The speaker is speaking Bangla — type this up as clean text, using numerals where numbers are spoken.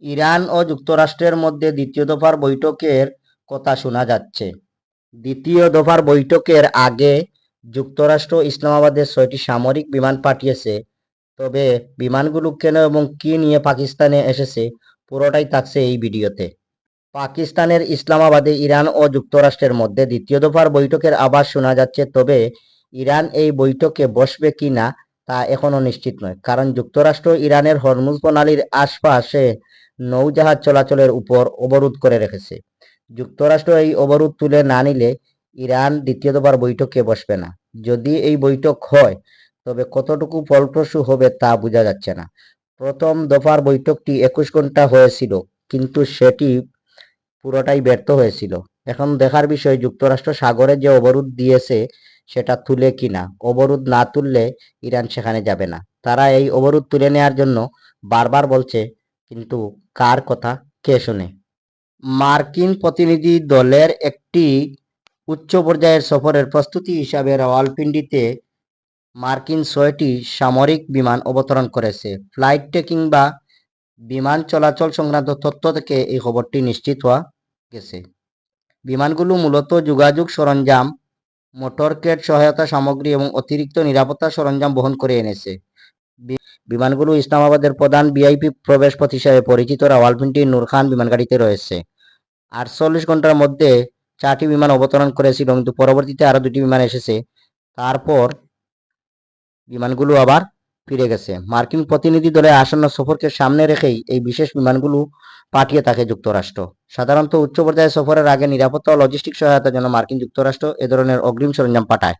ইরান ও যুক্তরাষ্ট্রের মধ্যে দ্বিতীয় দফার বৈঠকের কথা শোনা যাচ্ছে। দ্বিতীয় দফার বৈঠকের আগে যুক্তরাষ্ট্র ইসলামাবাদে 6টি সামরিক বিমান পাঠিয়েছে। তবে বিমানগুলো কেন এবং কি নিয়ে পাকিস্তানে এসেছে পুরোটাই থাকছে এই ভিডিওতে। পাকিস্তানের ইসলামাবাদে ইরান ও যুক্তরাষ্ট্রের মধ্যে দ্বিতীয় দফার বৈঠকের আভাস শোনা যাচ্ছে, তবে ইরান এই বৈঠকে বসবে কি না তা এখনও নিশ্চিত নয়, কারণ যুক্তরাষ্ট্র ইরানের হরমুজ প্রণালীর আশপাশে নৌজাহাজ চলাচলের উপর অবরোধ করে রেখেছে। যুক্তরাষ্ট্র এই অবরোধ তুলে না নিলে ইরান দ্বিতীয় দফার বৈঠকে বসবে না। যদি এই বৈঠক হয় তবে কতটুকু ফলপ্রসূ হবে তা বোঝা যাচ্ছে না। প্রথম দফার বৈঠকটি 21 ঘন্টা হয়েছিল, কিন্তু সেটি পুরোটাই ব্যর্থ হয়েছিল। এখন দেখার বিষয় যুক্তরাষ্ট্র সাগরে যে অবরোধ দিয়েছে সেটা তুলে কিনা। অবরোধ না তুললে ইরান সেখানে যাবে না। তারা এই অবরোধ তুলে নেওয়ার জন্য বারবার বলছে, কিন্তু কার কথা কে শোনে। মার্কিন প্রতিনিধি দলের একটি উচ্চ পর্যায়ের সফরের প্রস্তুতি হিসাবে রাওয়ালপিন্ডিতে মার্কিন 6টি সামরিক বিমান অবতরণ করেছে। ফ্লাইট ট্র্যাকিং বা বিমান চলাচল সংক্রান্ত তথ্য থেকে এই খবরটি নিশ্চিত হওয়া গেছে। বিমানগুলো মূলত যোগাযোগ সরঞ্জাম, মোটরকেড সহায়তা সামগ্রী এবং অতিরিক্ত নিরাপত্তা সরঞ্জাম বহন করে এনেছে। বিমানগুলো ইসলামাবাদের প্রধান ভিআইপি প্রবেশপথ হিসাবে পরিচিত রাওয়ালপিন্ডির নূর খান বিমানঘাঁটিতে রয়েছে। 48 ঘন্টার মধ্যে 4টি বিমান অবতরণ করেছিল, কিন্তু পরবর্তীতে আরও 2টি বিমান এসেছে। তারপর বিমানগুলো আবার ফিরে গেছে। মার্কিন প্রতিনিধি দলের আসন্ন সফরকে সামনে রেখেই এই বিশেষ বিমানগুলো পাঠিয়ে থাকে যুক্তরাষ্ট্র। সাধারণত উচ্চ পর্যায়ে সফরের আগে নিরাপত্তা ও লজিস্টিক সহায়তার জন্য মার্কিন যুক্তরাষ্ট্র এ ধরনের অগ্রিম সরঞ্জাম পাঠায়।